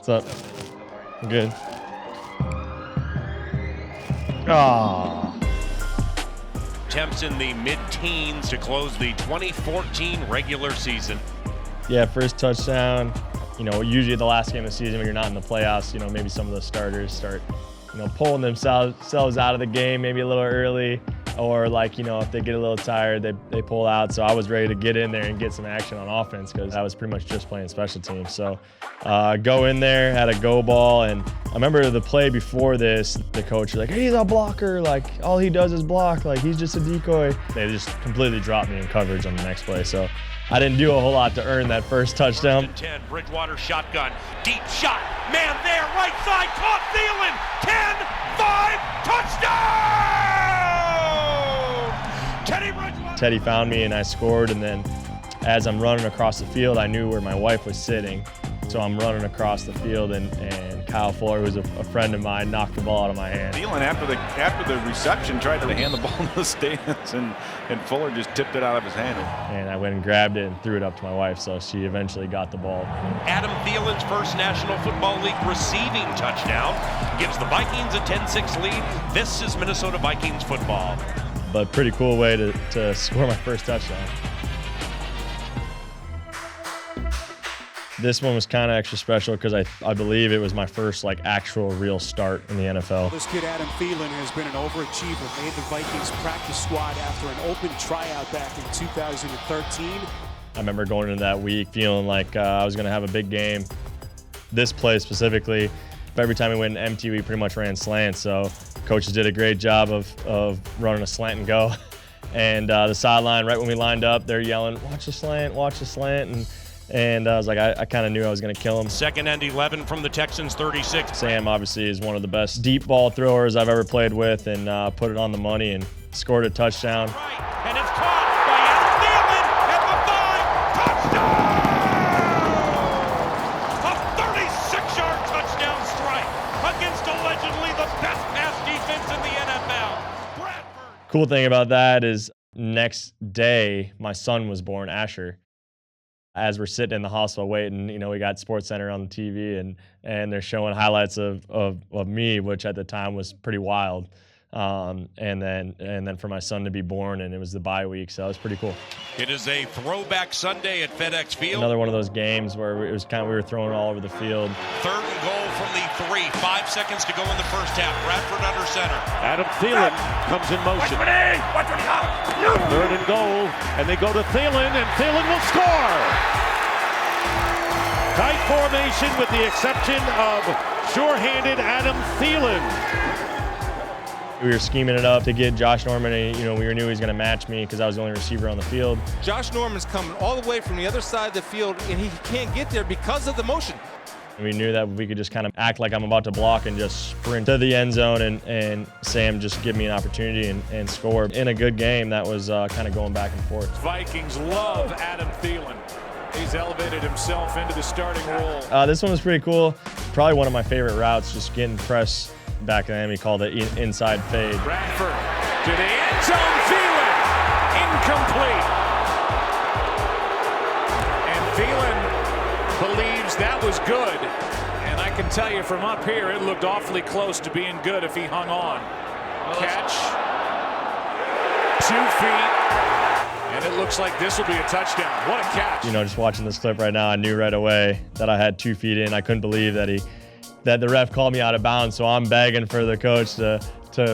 What's up? I'm good. Ah. Attempts in the mid-teens to close the 2014 regular season. Yeah, first touchdown. You know, usually the last game of the season when you're not in the playoffs, you know, maybe some of the starters start, you know, pulling themselves out of the game maybe a little early, or like, you know, if they get a little tired, they pull out. So I was ready to get in there and get some action on offense because I was pretty much just playing special teams. So go in there, had a go ball, and I remember the play before this, the coach was like, hey, he's a blocker, like all he does is block, like he's just a decoy. They just completely dropped me in coverage on the next play. So I didn't do a whole lot to earn that first touchdown. 10, Bridgewater shotgun, deep shot, man there, right side, caught Thielen, 10-5, touchdown! Teddy Bridgewater. Teddy found me and I scored, and then as I'm running across the field, I knew where my wife was sitting. So I'm running across the field, and Kyle Fuller, who's a friend of mine, knocked the ball out of my hand. Thielen, after the reception, tried to hand the ball in the stands, and Fuller just tipped it out of his hand. And I went and grabbed it and threw it up to my wife, so she eventually got the ball. Adam Thielen's first National Football League receiving touchdown gives the Vikings a 10-6 lead. This is Minnesota Vikings football. But pretty cool way to score my first touchdown. This one was kind of extra special because I believe it was my first like actual real start in the NFL. This kid Adam Thielen has been an overachiever, made the Vikings practice squad after an open tryout back in 2013. I remember going into that week feeling like I was going to have a big game. This play specifically, every time we went empty, we pretty much ran slants. So coaches did a great job of running a slant and go. And the sideline, right when we lined up, they're yelling, watch the slant, watch the slant. And I was like, I kind of knew I was going to kill him. 2nd and 11 from the Texans, 36. Sam obviously is one of the best deep ball throwers I've ever played with, and put it on the money and scored a touchdown. Right, and it's caught by Adam Thielen at the 5. Touchdown! A 36-yard touchdown strike against allegedly the best pass defense in the NFL. Bradford. Cool thing about that is next day, my son was born, Asher. As we're sitting in the hospital waiting, you know, we got SportsCenter on the TV, and they're showing highlights of me, which at the time was pretty wild. And then for my son to be born, and it was the bye week, so it was pretty cool. It is a throwback Sunday at FedEx Field. Another one of those games where it was kind of we were throwing all over the field. 3rd and goal from the 3. 5 seconds to go in the first half. Bradford under center. Adam Thielen comes in motion. 3rd and goal, and they go to Thielen, and Thielen will score. Tight formation with the exception of sure-handed Adam Thielen. We were scheming it up to get Josh Norman, and, you know, we knew he was going to match me because I was the only receiver on the field. Josh Norman's coming all the way from the other side of the field, and he can't get there because of the motion. We knew that we could just kind of act like I'm about to block and just sprint to the end zone, and Sam just give me an opportunity and score. In a good game that was kind of going back and forth. Vikings love Adam Thielen. He's elevated himself into the starting role. This one was pretty cool. Probably one of my favorite routes, just getting press back then. We called it inside fade. Bradford to the end zone, Thielen, incomplete. And Thielen believes that was good. And I can tell you from up here, it looked awfully close to being good if he hung on. Catch, 2 feet, and it looks like this will be a touchdown. What a catch. You know, just watching this clip right now, I knew right away that I had 2 feet in. I couldn't believe that the ref called me out of bounds, so I'm begging for the coach to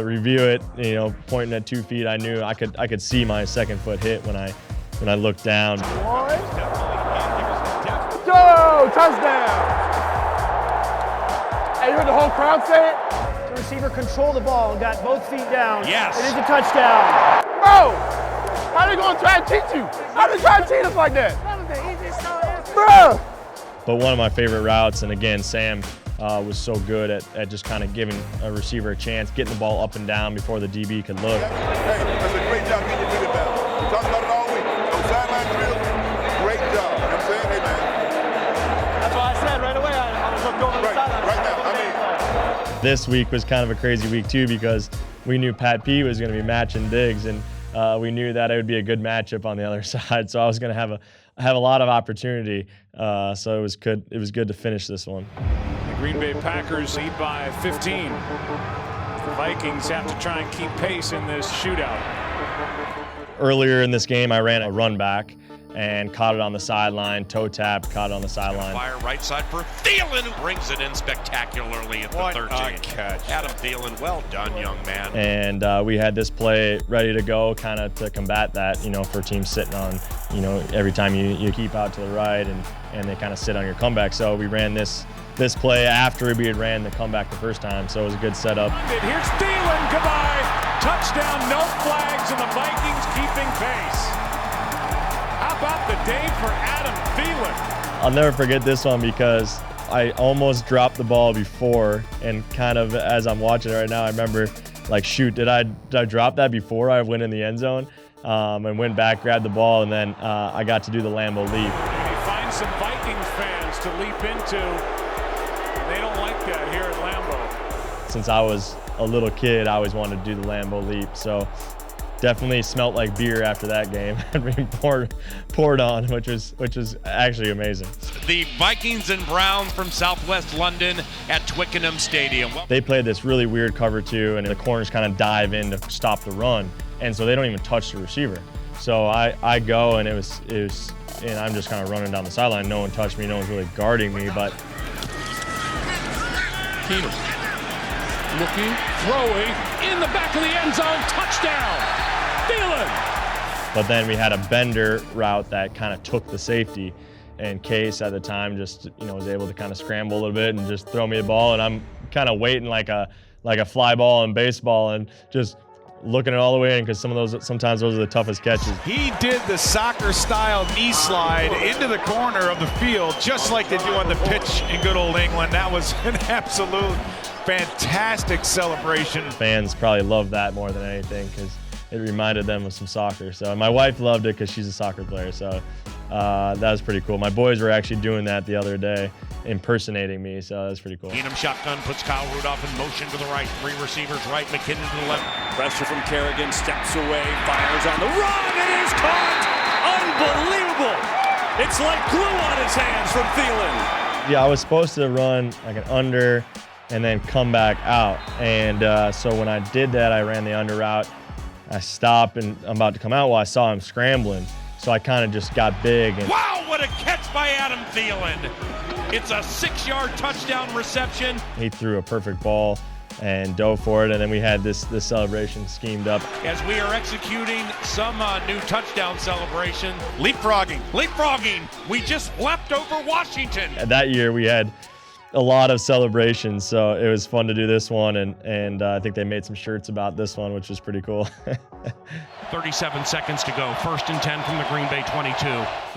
review it. You know, pointing at 2 feet, I knew I could see my second foot hit when I looked down. Go! Touchdown! Hey, you heard the whole crowd say it? The receiver controlled the ball and got both feet down. Yes. It is a touchdown. Bro! How they gonna try to cheat you? How they try to cheat us like that? Bro! But one of my favorite routes, and again, Sam was so good at just kind of giving a receiver a chance, getting the ball up and down before the DB could look. Hey, that's a great job getting your feet down. We talked about it all week. Those sideline drills, great job. You know what I'm saying? Hey, man. That's why I said right away I was going to the sideline. Right now, This week was kind of a crazy week too because we knew Pat P was going to be matching Diggs, and we knew that it would be a good matchup on the other side. So I was going to have a lot of opportunity. So it was good. It was good to finish this one. Green Bay Packers lead by 15. The Vikings have to try and keep pace in this shootout. Earlier in this game, I ran a run back and caught it on the sideline, toe tapped, caught it on the sideline. Fire right side for Thielen, who brings it in spectacularly at the 13. What a catch. Adam Thielen, well done, young man. And we had this play ready to go, kind of to combat that, you know, for teams sitting on, you know, every time you keep out to the right and they kind of sit on your comeback. So we ran this play after we had ran the comeback the first time, so it was a good setup. Here's Thielen, goodbye. Touchdown, no flags, and the Vikings keeping pace. How about the day for Adam Thielen? I'll never forget this one because I almost dropped the ball before, and kind of as I'm watching it right now, I remember like, shoot, did I drop that before I went in the end zone? And went back, grabbed the ball, and then I got to do the Lambeau leap. Maybe find some Vikings fans to leap into. They don't like that here at Lambeau. Since I was a little kid, I always wanted to do the Lambeau leap, so definitely smelt like beer after that game and being poured on, which was actually amazing. The Vikings and Browns from Southwest London at Twickenham Stadium. They played this really weird cover two, and the corners kind of dive in to stop the run, and so they don't even touch the receiver. So I go, and it was, and I'm just kind of running down the sideline. No one touched me, no one's really guarding me, but. Keenum looking, throwing, in the back of the end zone, touchdown, Thielen. But then we had a bender route that kind of took the safety, and Case at the time just, you know, was able to kind of scramble a little bit and just throw me the ball, and I'm kind of waiting like a fly ball in baseball and just looking it all the way in, because sometimes those are the toughest catches. He did the soccer-style knee slide into the corner of the field, just like they do on the pitch in good old England. That was an absolute fantastic celebration. Fans probably love that more than anything because it reminded them of some soccer. So my wife loved it because she's a soccer player. So that was pretty cool. My boys were actually doing that the other day, impersonating me. So that was pretty cool. Keenum shotgun puts Kyle Rudolph in motion to the right. Three receivers right, McKinnon to the left. Pressure from Kerrigan, steps away, fires on the run, it is caught! Unbelievable! It's like glue on his hands from Thielen. Yeah, I was supposed to run like an under and then come back out. And so when I did that, I ran the under route. I stopped and I'm about to come out while I saw him scrambling. So I kind of just got big. And wow, what a catch by Adam Thielen. It's a 6-yard touchdown reception. He threw a perfect ball and dove for it, and then we had this celebration schemed up. As we are executing some new touchdown celebration. Leapfrogging. We just leapt over Washington. That year we had a lot of celebrations, so it was fun to do this one, and I think they made some shirts about this one, which was pretty cool. 37 seconds to go. 1st and 10 from the Green Bay 22.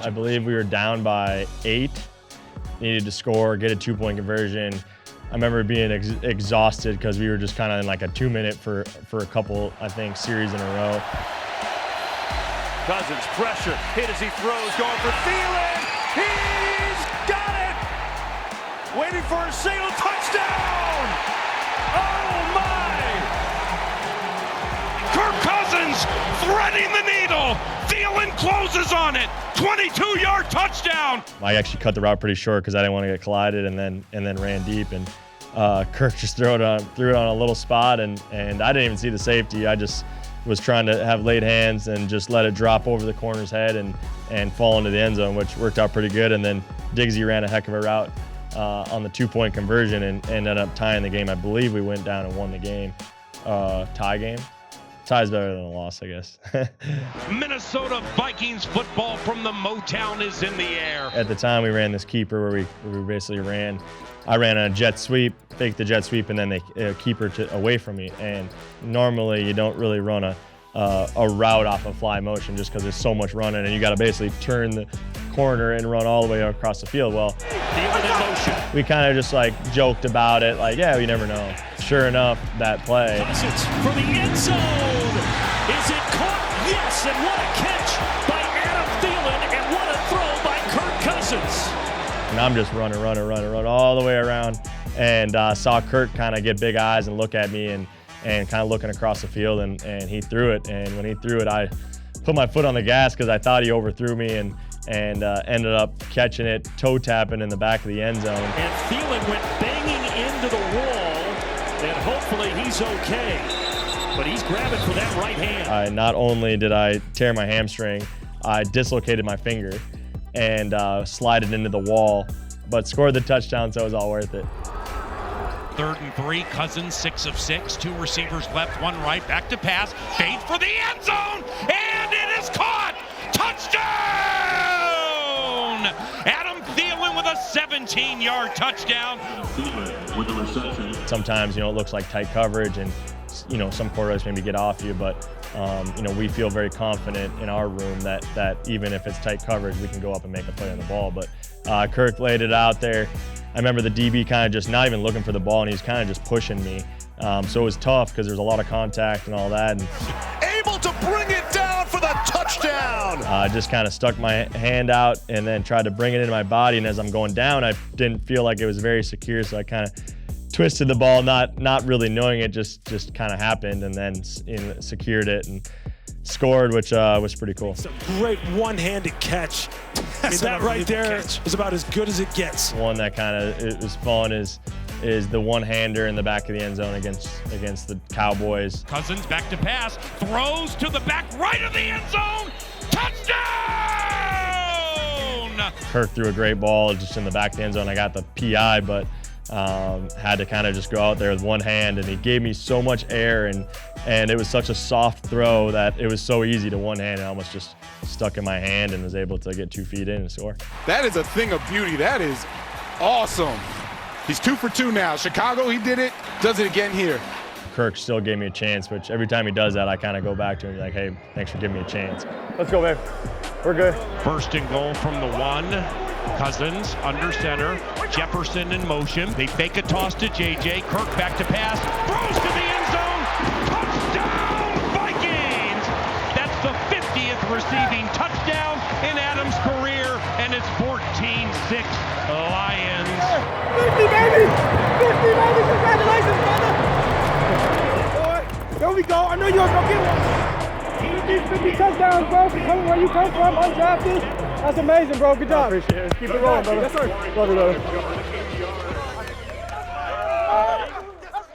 I believe we were down by 8, needed to score, get a 2-point conversion. I remember being exhausted because we were just kind of in like a 2-minute for a couple, I think, series in a row. Cousins pressure, hit as he throws, going for Thielen. He's got it! Waiting for a single touchdown! Oh my! Kirk Cousins threading the needle. Thielen closes on it. 22-yard touchdown. I actually cut the route pretty short because I didn't want to get collided, and then ran deep, and Kirk just threw it on a little spot, and I didn't even see the safety. I just was trying to have late hands and just let it drop over the corner's head and fall into the end zone, which worked out pretty good. And then Diggsy ran a heck of a route on the 2-point conversion and ended up tying the game. I believe we went down and won the game, tie game. Tie's better than a loss, I guess. Minnesota Vikings football from the Motown is in the air. At the time, we ran this keeper where we basically I ran a jet sweep, faked the jet sweep, and then the keeper away from me. And normally you don't really run a route off of fly motion just because there's so much running, and you got to basically turn the corner and run all the way across the field. Well, we kind of just like joked about it, like, yeah, we never know. Sure enough, that play. Cousins for the end zone. Is it caught? Yes, and what a catch by Adam Thielen, and what a throw by Kirk Cousins. And I'm just running all the way around, and saw Kirk kind of get big eyes and look at me and kind of looking across the field, and he threw it. And when he threw it, I put my foot on the gas because I thought he overthrew me, and and ended up catching it, toe tapping in the back of the end zone. And Thielen went banging into the wall, and hopefully he's okay. But he's grabbing for that right hand. Not only did I tear my hamstring, I dislocated my finger and slided into the wall, but scored the touchdown, so it was all worth it. 3rd and 3, Cousins 6 of 6, 2 receivers left, 1 right, back to pass, fade for the end zone, and it is caught! Touchdown! Adam Thielen with a 17-yard touchdown. Thielen with the reception. Sometimes, it looks like tight coverage, and some quarterbacks maybe get off you, but we feel very confident in our room that even if it's tight coverage, we can go up and make a play on the ball. But Kirk laid it out there. I remember the DB kind of just not even looking for the ball, and he's kind of just pushing me. So it was tough because there's a lot of contact and all that. And able to bring it down for the touchdown. I just kind of stuck my hand out and then tried to bring it into my body. And as I'm going down, I didn't feel like it was very secure, so I kind of twisted the ball, not really knowing it, just kind of happened, and then secured it and scored, which was pretty cool. It's a great one-handed catch. That right there is about as good as it gets. One that kind of is fun is the one-hander in the back of the end zone against the Cowboys. Cousins back to pass, throws to the back right of the end zone, touchdown! Kirk threw a great ball just in the back of the end zone. I got the PI, but had to kind of just go out there with one hand, and he gave me so much air, and it was such a soft throw that it was so easy to one hand. It almost just stuck in my hand and was able to get 2 feet in and score. That is a thing of beauty. That is awesome. He's 2 for 2 now. Chicago, he did it, does it again here. Kirk still gave me a chance, which every time he does that, I kind of go back to him and be like, hey, thanks for giving me a chance. Let's go, man. We're good. 1st and goal from the 1. Cousins under center, Jefferson in motion. They fake a toss to JJ. Kirk back to pass, throws to the end zone. Touchdown, Vikings! That's the 50th receiving touchdown in Adams' career, and it's 14-6 Lions. 50, baby! 50, baby! Congratulations, brother! Boy, there we go. I know you're going to get one. 50 touchdowns, bro. Coming where you come from, undrafted. That's amazing, bro. Good job. Appreciate it. Keep it rolling, brother. Yes, sir. Love you, brother.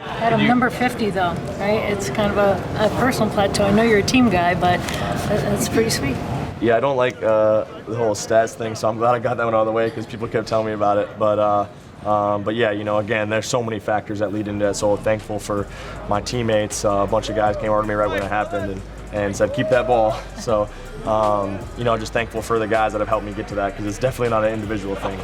Adam, number 50, though, right? It's kind of a personal plateau. I know you're a team guy, but that's pretty sweet. Yeah, I don't like the whole stats thing, so I'm glad I got that one out of the way because people kept telling me about it. But yeah, again, there's so many factors that lead into it. So thankful for my teammates. A bunch of guys came over to me right when it happened and said, keep that ball. So, just thankful for the guys that have helped me get to that because it's definitely not an individual thing.